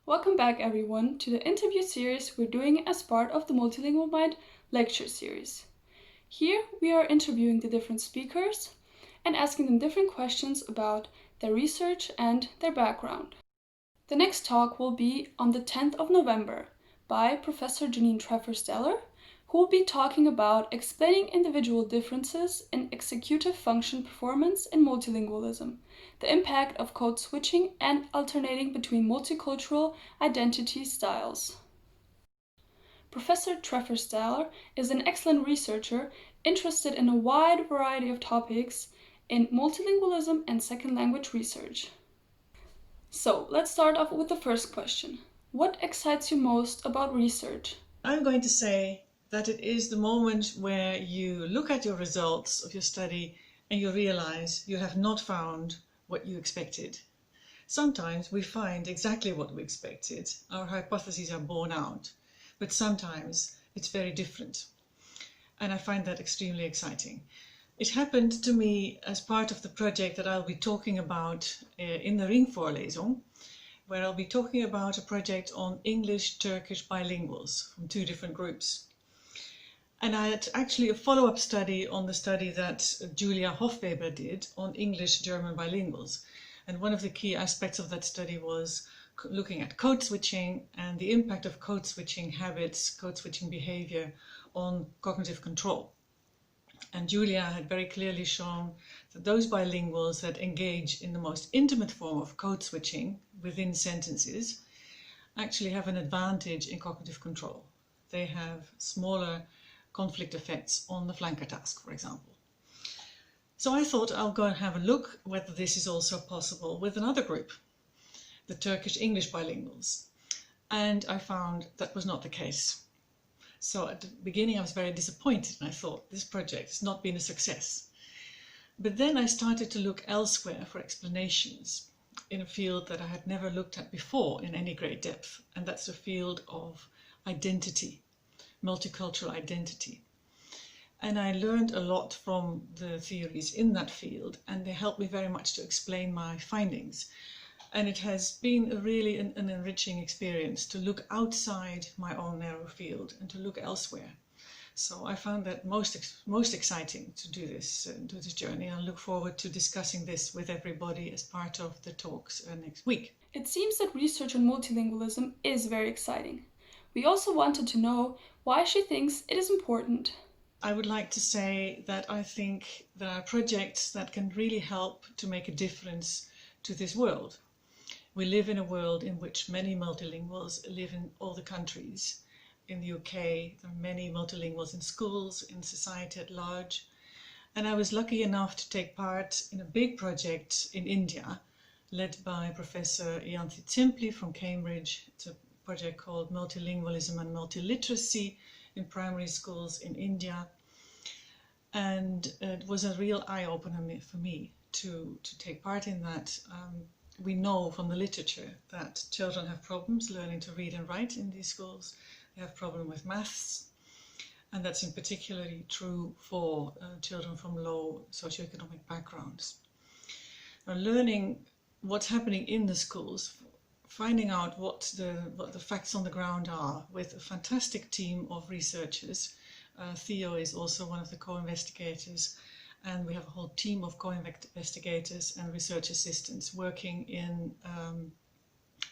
Welcome back everyone to the interview series we're doing as part of the Multilingual Mind lecture series. Here we are interviewing the different speakers and asking them different questions about their research and their background. The next talk will be on the 10th of November by Prof Jeanine Treffers-Daller, who will be talking about explaining individual differences in executive function performance in multilingualism, the impact of code switching and alternating between multicultural identity styles. Professor Treffers-Daller is an excellent researcher interested in a wide variety of topics in multilingualism and second language research. So let's start off with the first question. What excites you most about research? I'm going to say that it is the moment where you look at your results of your study and you realize you have not found what you expected. Sometimes we find exactly what we expected. Our hypotheses are borne out, but sometimes it's very different. And I find that extremely exciting. It happened to me as part of the project that I'll be talking about in the Ringvorlesung, where I'll be talking about a project on English-Turkish bilinguals from two different groups. And I had actually a follow-up study on the study that Julia Hofweber did on English-German bilinguals. And one of the key aspects of that study was looking at code switching and the impact of code switching habits, code switching behavior on cognitive control. And Julia had very clearly shown that those bilinguals that engage in the most intimate form of code switching within sentences actually have an advantage in cognitive control. They have smaller conflict effects on the flanker task, for example. So I thought I'll go and have a look whether this is also possible with another group, the Turkish-English bilinguals. And I found that was not the case. So at the beginning I was very disappointed and I thought this project has not been a success. But then I started to look elsewhere for explanations in a field that I had never looked at before in any great depth, and that's the field of identity, multicultural identity. And I learned a lot from the theories in that field, and they helped me very much to explain my findings. And it has been really an enriching experience to look outside my own narrow field and to look elsewhere. So I found that most exciting to do this journey. I look forward to discussing this with everybody as part of the talks next week. It seems that research on multilingualism is very exciting. We also wanted to know why she thinks it is important. I would like to say that I think there are projects that can really help to make a difference to this world. We live in a world in which many multilinguals live in all the countries. In the UK, there are many multilinguals in schools, in society at large. And I was lucky enough to take part in a big project in India, led by Professor Yanthi Simpli from Cambridge. It's a project called Multilingualism and Multiliteracy in primary schools in India. And it was a real eye-opener for me to take part in that. We know from the literature that children have problems learning to read and write in these schools. They have problems with maths, and that's in particularly true for children from low socioeconomic backgrounds. Now, learning what's happening in the schools, finding out what the facts on the ground are with a fantastic team of researchers. Theo is also one of the co-investigators, and we have a whole team of co-investigators and research assistants working in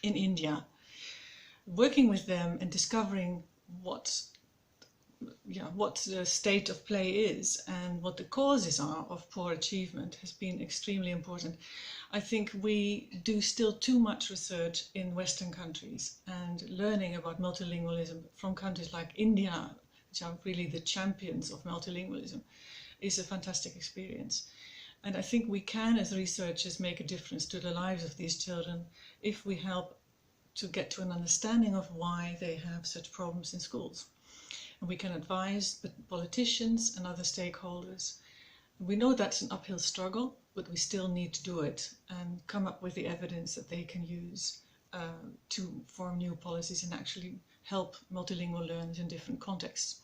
India, working with them and discovering what the state of play is and what the causes are of poor achievement has been extremely important. I think we do still too much research in Western countries, and learning about multilingualism from countries like India, which are really the champions of multilingualism, is a fantastic experience. And I think we can, as researchers, make a difference to the lives of these children if we help to get to an understanding of why they have such problems in schools. And we can advise the politicians and other stakeholders. We know that's an uphill struggle, but we still need to do it and come up with the evidence that they can use to form new policies and actually help multilingual learners in different contexts.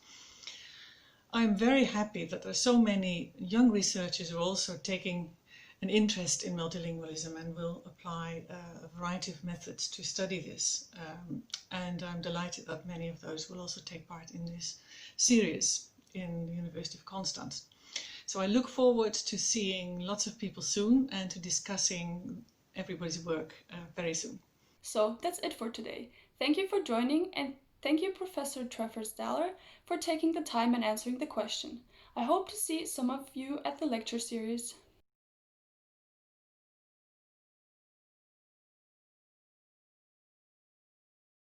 I'm very happy that there are so many young researchers who are also taking an interest in multilingualism and will apply a variety of methods to study this. And I'm delighted that many of those will also take part in this series in the University of Constance. So I look forward to seeing lots of people soon and to discussing everybody's work very soon. So that's it for today. Thank you for joining, and thank you, Professor Treffers-Daller, for taking the time and answering the question. I hope to see some of you at the lecture series.